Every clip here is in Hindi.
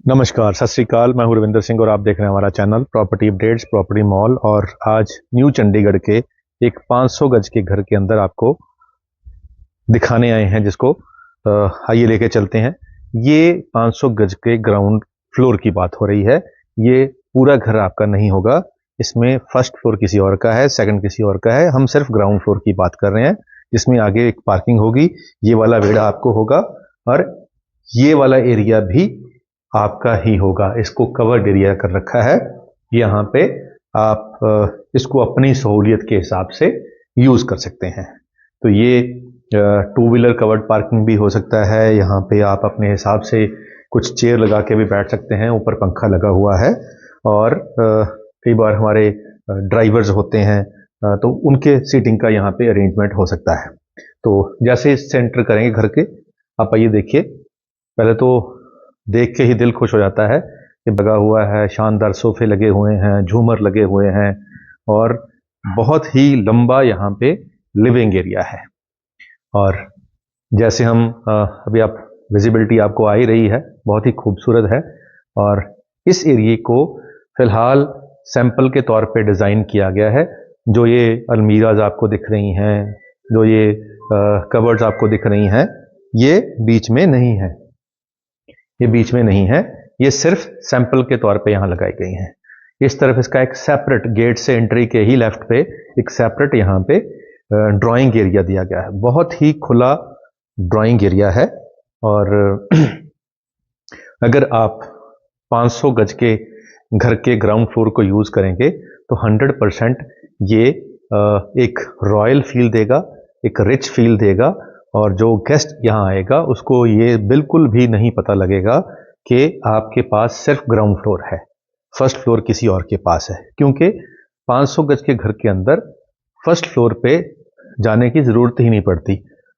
नमस्कार, सत श्री अकाल। मैं हूं रविंदर सिंह और आप देख रहे हैं हमारा channel property updates property mall. और आज न्यू चंडीगढ़ के एक 500 गज के घर के अंदर आपको दिखाने आए हैं, जिसको आइए लेके चलते हैं। ये 500 गज के ग्राउंड फ्लोर की बात हो रही है। ये पूरा घर आपका नहीं होगा, इसमें फर्स्ट फ्लोर किसी और का है, सेकंड किसी और का है। हम सिर्फ ग्राउंड फ्लोर की बात कर रहे हैं, जिसमें आगे एक पार्किंग होगी, ये वाला वेड़ा आपको होगा और ये वाला एरिया भी आपका ही होगा। इसको कवर्ड एरिया कर रखा है। यहाँ पे आप इसको अपनी सहूलियत के हिसाब से यूज कर सकते हैं। तो ये टू व्हीलर कवर्ड पार्किंग भी हो सकता है। यहाँ पे आप अपने हिसाब से कुछ चेयर लगा के भी बैठ सकते हैं, ऊपर पंखा लगा हुआ है। और कई बार हमारे ड्राइवर्स होते हैं, तो उनके सीटिंग का यहाँ पे अरेंजमेंट हो सकता है। तो जैसे सेंटर करेंगे घर के, आप आइए देखिए। पहले तो देख के ही दिल खुश हो जाता है कि लगा हुआ है, शानदार सोफे लगे हुए हैं, झूमर लगे हुए हैं और बहुत ही लंबा यहाँ पे लिविंग एरिया है। और जैसे हम अभी आप विजिबिलिटी आपको आ ही रही है, बहुत ही खूबसूरत है। और इस एरिया को फिलहाल सैंपल के तौर पे डिज़ाइन किया गया है। जो ये अलमीराज आपको दिख रही हैं, जो ये कबर्ड्स आपको दिख रही हैं, ये बीच में नहीं है, ये बीच में नहीं है, ये सिर्फ सैंपल के तौर पे यहाँ लगाई गई हैं। इस तरफ इसका एक सेपरेट गेट से एंट्री के ही लेफ्ट पे एक सेपरेट यहाँ पे ड्राइंग एरिया दिया गया है। बहुत ही खुला ड्राइंग एरिया है। और अगर आप 500 गज के घर के ग्राउंड फ्लोर को यूज करेंगे तो 100% ये एक रॉयल फील देगा, एक रिच फील देगा। और जो गेस्ट यहाँ आएगा उसको ये बिल्कुल भी नहीं पता लगेगा कि आपके पास सिर्फ ग्राउंड फ्लोर है, फर्स्ट फ्लोर किसी और के पास है। क्योंकि 500 गज के घर के अंदर फर्स्ट फ्लोर पे जाने की ज़रूरत ही नहीं पड़ती,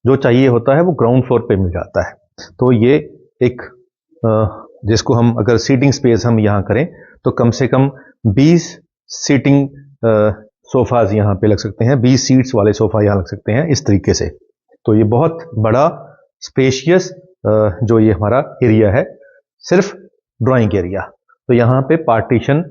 जो चाहिए होता है वो ग्राउंड फ्लोर पे मिल जाता है। तो ये एक जिसको हम अगर सीटिंग स्पेस हम यहाँ करें तो कम से कम 20 सीटिंग सोफाज यहाँ पे लग सकते हैं, 20 सीट्स वाले सोफा यहाँ लग सकते हैं इस तरीके से। तो ये बहुत बड़ा स्पेशियस जो ये हमारा एरिया है, सिर्फ ड्राइंग एरिया। तो यहाँ पे पार्टीशन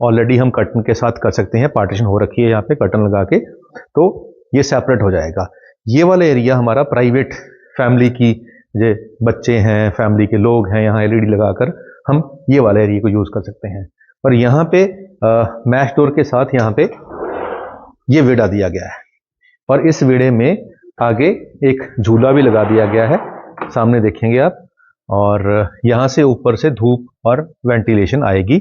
ऑलरेडी हम कर्टन के साथ कर सकते हैं, पार्टीशन हो रखी है यहाँ पे कर्टन लगा के, तो ये सेपरेट हो जाएगा। ये वाला एरिया हमारा प्राइवेट फैमिली की, जो बच्चे हैं, फैमिली के लोग हैं, यहाँ एलईडी लगाकर हम ये वाला एरिया को यूज कर सकते हैं। और यहाँ पे मैश डोर के साथ यहाँ पे ये वेड़ा दिया गया है और इस वेड़े में आगे एक झूला भी लगा दिया गया है, सामने देखेंगे आप। और यहाँ से ऊपर से धूप और वेंटिलेशन आएगी।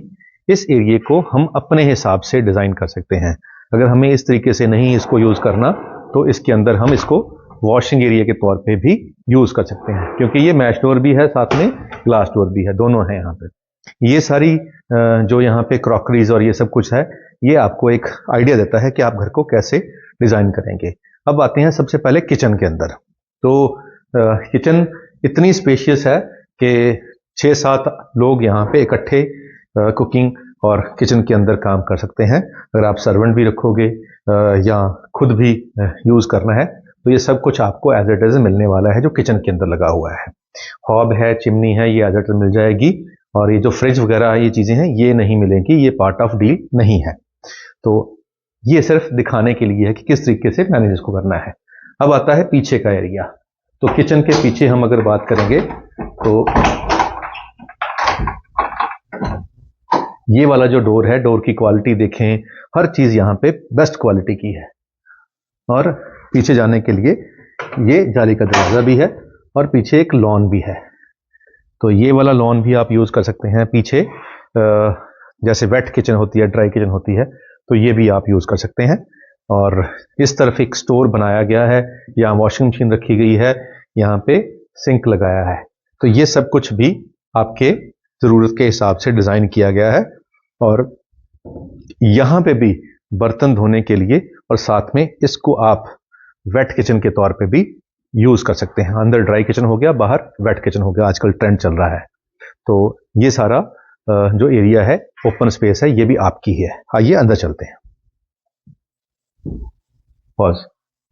इस एरिया को हम अपने हिसाब से डिज़ाइन कर सकते हैं। अगर हमें इस तरीके से नहीं इसको यूज़ करना तो इसके अंदर हम इसको वॉशिंग एरिया के तौर पे भी यूज़ कर सकते हैं, क्योंकि ये मैश डोर भी है, साथ में ग्लास डोर भी है, दोनों हैं यहाँ पे। ये सारी जो यहाँ पे क्रॉकरीज और ये सब कुछ है, ये आपको एक आइडिया देता है कि आप घर को कैसे डिज़ाइन करेंगे। अब आते हैं सबसे पहले किचन के अंदर। तो किचन इतनी स्पेशियस है कि 6-7 लोग यहाँ पे इकट्ठे कुकिंग और किचन के अंदर काम कर सकते हैं। अगर आप सर्वेंट भी रखोगे या खुद भी यूज़ करना है तो ये सब कुछ आपको एज इट इज मिलने वाला है, जो किचन के अंदर लगा हुआ है। हॉब है, चिमनी है, ये एज इट इज मिल जाएगी। और ये जो फ्रिज वगैरह ये चीज़ें हैं, ये नहीं मिलेंगी, ये पार्ट ऑफ डील नहीं है। तो ये सिर्फ दिखाने के लिए है कि किस तरीके से मैनेज इसको करना है। अब आता है पीछे का एरिया। तो किचन के पीछे हम अगर बात करेंगे तो ये वाला जो डोर है, डोर की क्वालिटी देखें, हर चीज यहाँ पे बेस्ट क्वालिटी की है। और पीछे जाने के लिए ये जाली का दरवाजा भी है और पीछे एक लॉन भी है। तो ये वाला लॉन भी आप यूज कर सकते हैं। पीछे जैसे वेट किचन होती है, ड्राई किचन होती है, तो ये भी आप यूज कर सकते हैं। और इस तरफ एक स्टोर बनाया गया है, यहाँ वॉशिंग मशीन रखी गई है, यहाँ पे सिंक लगाया है। तो ये सब कुछ भी आपके जरूरत के हिसाब से डिजाइन किया गया है। और यहाँ पे भी बर्तन धोने के लिए, और साथ में इसको आप वेट किचन के तौर पे भी यूज कर सकते हैं। अंदर ड्राई किचन हो गया, बाहर वेट किचन हो गया, आजकल ट्रेंड चल रहा है। तो ये सारा जो एरिया है, ओपन स्पेस है, ये भी आपकी ही है। आइए अंदर चलते हैं। पॉज।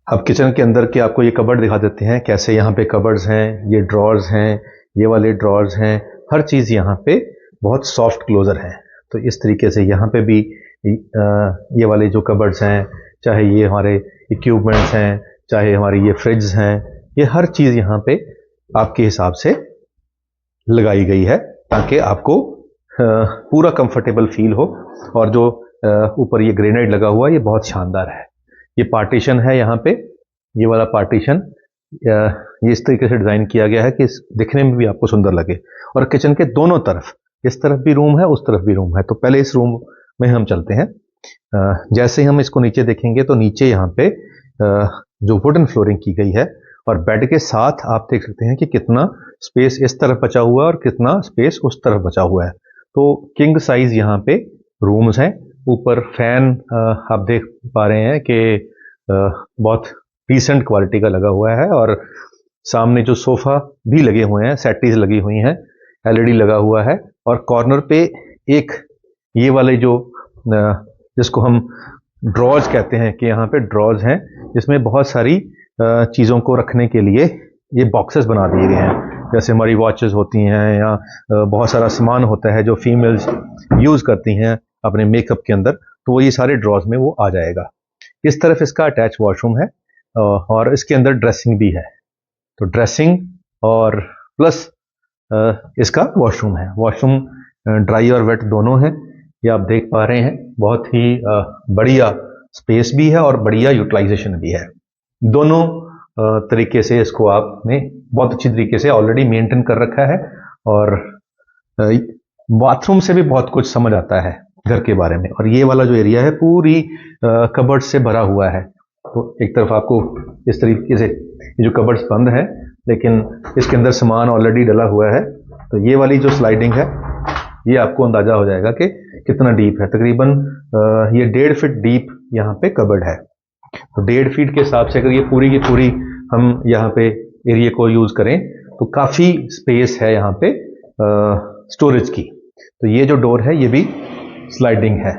अब किचन के अंदर के आपको ये कबर्ड दिखा देते हैं, कैसे यहाँ पे कबर्ड्स हैं, ये ड्रॉर्स हैं, ये वाले ड्रॉर्स हैं, हर चीज यहाँ पे बहुत सॉफ्ट क्लोजर हैं। तो इस तरीके से यहाँ पे भी ये वाले जो कबर्ड्स हैं, चाहे ये हमारे इक्विपमेंट्स हैं, चाहे हमारी ये फ्रिज हैं, ये हर चीज़ यहाँ पे आपके हिसाब से लगाई गई है ताकि आपको पूरा कंफर्टेबल फील हो। और जो ऊपर ये ग्रेनाइट लगा हुआ है ये बहुत शानदार है। ये पार्टीशन है यहाँ पे, ये वाला पार्टीशन ये इस तरीके से डिज़ाइन किया गया है कि दिखने में भी आपको सुंदर लगे। और किचन के दोनों तरफ, इस तरफ भी रूम है, उस तरफ भी रूम है। तो पहले इस रूम में हम चलते हैं। जैसे ही हम इसको नीचे देखेंगे तो नीचे यहाँ पे जो वुडन फ्लोरिंग की गई है, और बेड के साथ आप देख सकते हैं कि कितना स्पेस इस तरफ बचा हुआ है और कितना स्पेस उस तरफ बचा हुआ है। तो किंग साइज यहाँ पे रूम्स हैं। ऊपर फैन आप देख पा रहे हैं कि बहुत डिसेंट क्वालिटी का लगा हुआ है। और सामने जो सोफा भी लगे हुए हैं, सेटीज लगी हुई हैं, एलईडी लगा हुआ है। और कॉर्नर पे एक ये वाले जो जिसको हम ड्रॉज कहते हैं कि यहाँ पे ड्रॉज हैं, जिसमें बहुत सारी चीज़ों को रखने के लिए ये बॉक्सेस बना दिए गए हैं। जैसे हमारी वॉचेस होती हैं या बहुत सारा सामान होता है जो फीमेल्स यूज़ करती हैं अपने मेकअप के अंदर, तो वो ये सारे ड्रॉज में वो आ जाएगा। इस तरफ इसका अटैच वॉशरूम है और इसके अंदर ड्रेसिंग भी है। तो ड्रेसिंग और प्लस इसका वॉशरूम है। वॉशरूम ड्राई और वेट दोनों है, ये आप देख पा रहे हैं। बहुत ही बढ़िया स्पेस भी है और बढ़िया यूटिलाइजेशन भी है। दोनों तरीके से इसको आपने बहुत अच्छी तरीके से ऑलरेडी मेंटेन कर रखा है। और बाथरूम से भी बहुत कुछ समझ आता है घर के बारे में। और ये वाला जो एरिया है पूरी कबर्ड से भरा हुआ है। तो एक तरफ आपको इस तरीके से ये जो कबर्ड्स बंद है, लेकिन इसके अंदर सामान ऑलरेडी डला हुआ है। तो ये वाली जो स्लाइडिंग है, ये आपको अंदाजा हो जाएगा कि कितना डीप है। तकरीबन ये 1.5 फीट डीप यहाँ पे कबर्ड है। तो 1.5 फीट के हिसाब से अगर ये पूरी की पूरी हम यहाँ पे एरिया को यूज करें तो काफी स्पेस है यहाँ पे स्टोरेज की। तो ये जो डोर है ये भी स्लाइडिंग है,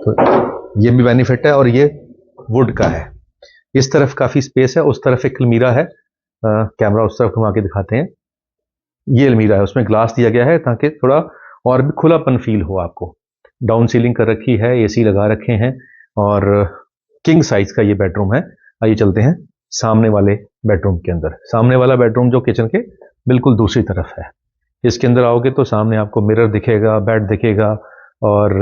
तो ये भी बेनिफिट है। और ये वुड का है। इस तरफ काफी स्पेस है, उस तरफ एक अलमीरा है। कैमरा उस तरफ घुमा के दिखाते हैं। ये अलमीरा है, उसमें ग्लास दिया गया है ताकि थोड़ा और भी खुलापन फील हो आपको। डाउन सीलिंग कर रखी है, एसी लगा रखे हैं और किंग साइज का ये बेडरूम है। आइए चलते हैं सामने वाले बेडरूम के अंदर। सामने वाला बेडरूम जो किचन के बिल्कुल दूसरी तरफ है। इसके अंदर आओगे तो सामने आपको मिरर दिखेगा, बेड दिखेगा और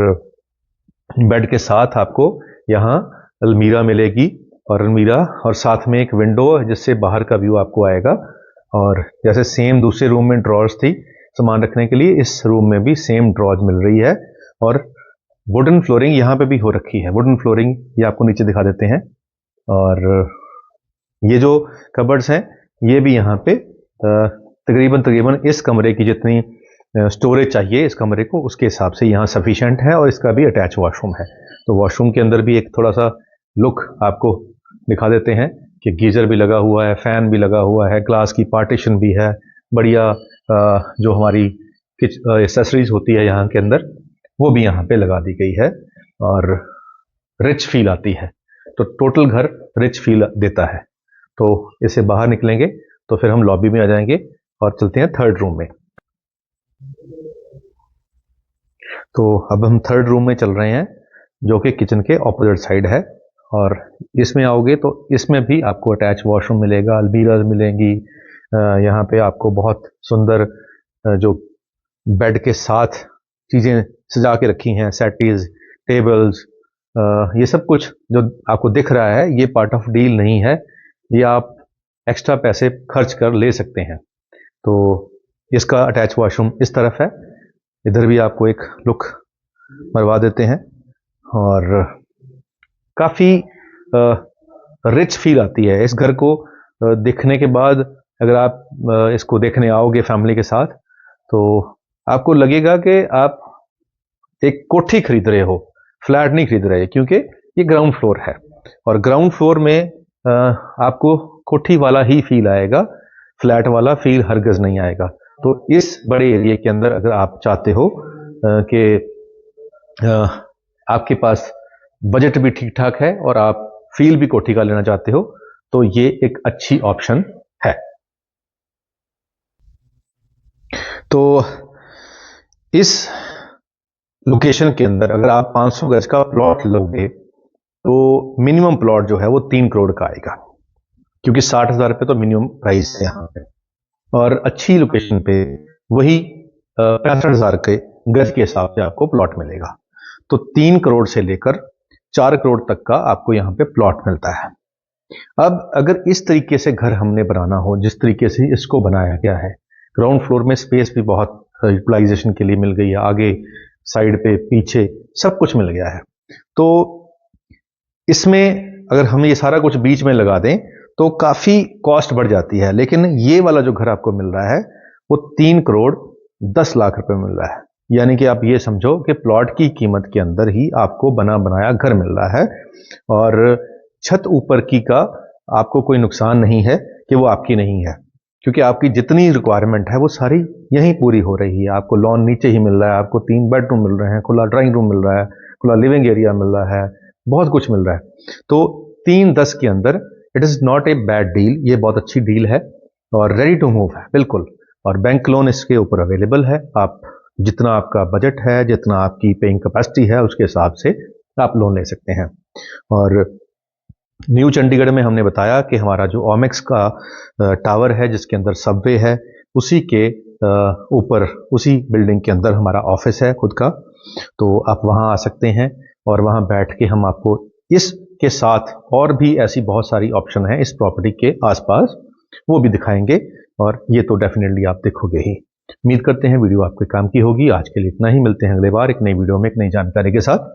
बेड के साथ आपको यहाँ अलमीरा मिलेगी। और अलमीरा और साथ में एक विंडो जिससे बाहर का व्यू आपको आएगा। और जैसे सेम दूसरे रूम में ड्रॉर्स थी सामान रखने के लिए, इस रूम में भी सेम ड्रॉज मिल रही है। और वुडन फ्लोरिंग यहाँ पे भी हो रखी है। वुडन फ्लोरिंग ये आपको नीचे दिखा देते हैं। और ये जो कबर्ड्स हैं ये भी यहाँ पे तकरीबन इस कमरे की जितनी स्टोरेज चाहिए इस कमरे को, उसके हिसाब से यहाँ सफिशिएंट है। और इसका भी अटैच वॉशरूम है। तो वॉशरूम के अंदर भी एक थोड़ा सा लुक आपको दिखा देते हैं कि गीजर भी लगा हुआ है, फैन भी लगा हुआ है, ग्लास की पार्टीशन भी है, बढ़िया जो हमारी एक्सेसरीज होती है यहाँ के अंदर वो भी यहाँ पे लगा दी गई है और रिच फील आती है। तो टोटल घर रिच फील देता है। तो इससे बाहर निकलेंगे तो फिर हम लॉबी में आ जाएंगे और चलते हैं थर्ड रूम में। तो अब हम थर्ड रूम में चल रहे हैं जो कि किचन के ऑपोजिट साइड है। और इसमें आओगे तो इसमें भी आपको अटैच वॉशरूम मिलेगा, अलमीराज मिलेंगी। यहाँ पे आपको बहुत सुंदर जो बेड के साथ चीज़ें सजा के रखी हैं, सेटीज, टेबल्स, ये सब कुछ जो आपको दिख रहा है ये पार्ट ऑफ डील नहीं है, ये आप एक्स्ट्रा पैसे खर्च कर ले सकते हैं। तो इसका अटैच वॉशरूम इस तरफ है। इधर भी आपको एक लुक मरवा देते हैं और काफ़ी रिच फील आती है इस घर को देखने के बाद। अगर आप इसको देखने आओगे फैमिली के साथ तो आपको लगेगा कि आप एक कोठी खरीद रहे हो, फ्लैट नहीं खरीद रहे, क्योंकि ये ग्राउंड फ्लोर है। और ग्राउंड फ्लोर में आपको कोठी वाला ही फील आएगा, फ्लैट वाला फील हरगिज़ नहीं आएगा। तो इस बड़े एरिया के अंदर अगर आप चाहते हो कि आपके पास बजट भी ठीक ठाक है और आप फील भी कोठी का लेना चाहते हो तो ये एक अच्छी ऑप्शन है। तो इस लोकेशन के अंदर अगर आप 500 गज का प्लॉट लोगे तो मिनिमम प्लॉट जो है वो 3 करोड़ का आएगा, क्योंकि 60,000 रुपये तो मिनिमम प्राइस है यहाँ पे। और अच्छी लोकेशन पे वही 65,000 के गज के हिसाब से आपको प्लॉट मिलेगा। तो 3 करोड़ से लेकर 4 करोड़ तक का आपको यहाँ पे प्लॉट मिलता है। अब अगर इस तरीके से घर हमने बनाना हो, जिस तरीके से इसको बनाया गया है, ग्राउंड फ्लोर में स्पेस भी बहुत यूटिलाइजेशन के लिए मिल गई है, आगे साइड पे पीछे सब कुछ मिल गया है। तो इसमें अगर हम ये सारा कुछ बीच में लगा दें तो काफी कॉस्ट बढ़ जाती है, लेकिन ये वाला जो घर आपको मिल रहा है वो 3 करोड़ 10 लाख रुपए मिल रहा है। यानी कि आप ये समझो कि प्लॉट की कीमत के अंदर ही आपको बना बनाया घर मिल रहा है, और छत ऊपर की का आपको कोई नुकसान नहीं है कि वो आपकी नहीं है, क्योंकि आपकी जितनी रिक्वायरमेंट है वो सारी यहीं पूरी हो रही है। आपको लॉन नीचे ही मिल रहा है, आपको 3 बेडरूम मिल रहे हैं, खुला ड्राइंग रूम मिल रहा है, खुला लिविंग एरिया मिल रहा है, बहुत कुछ मिल रहा है। तो 3-10 के अंदर it is not a bad deal, ये बहुत अच्छी डील है और रेडी टू मूव है बिल्कुल। और बैंक लोन इसके ऊपर अवेलेबल है, आप जितना आपका बजट है, जितना आपकी पेइंग कैपेसिटी है, उसके हिसाब से आप लोन ले सकते हैं। और न्यू चंडीगढ़ में हमने बताया कि हमारा जो ओमेक्स का टावर है, जिसके अंदर सबवे है, उसी के ऊपर उसी बिल्डिंग के अंदर हमारा ऑफिस है खुद का। तो आप वहाँ आ सकते हैं और वहाँ बैठ के हम आपको इसके साथ और भी ऐसी बहुत सारी ऑप्शन हैं इस प्रॉपर्टी के आसपास, वो भी दिखाएंगे, और ये तो डेफिनेटली आप देखोगे ही। उम्मीद करते हैं वीडियो आपके काम की होगी। आज के लिए इतना ही, मिलते हैं अगले बार एक नई वीडियो में एक नई जानकारी के साथ।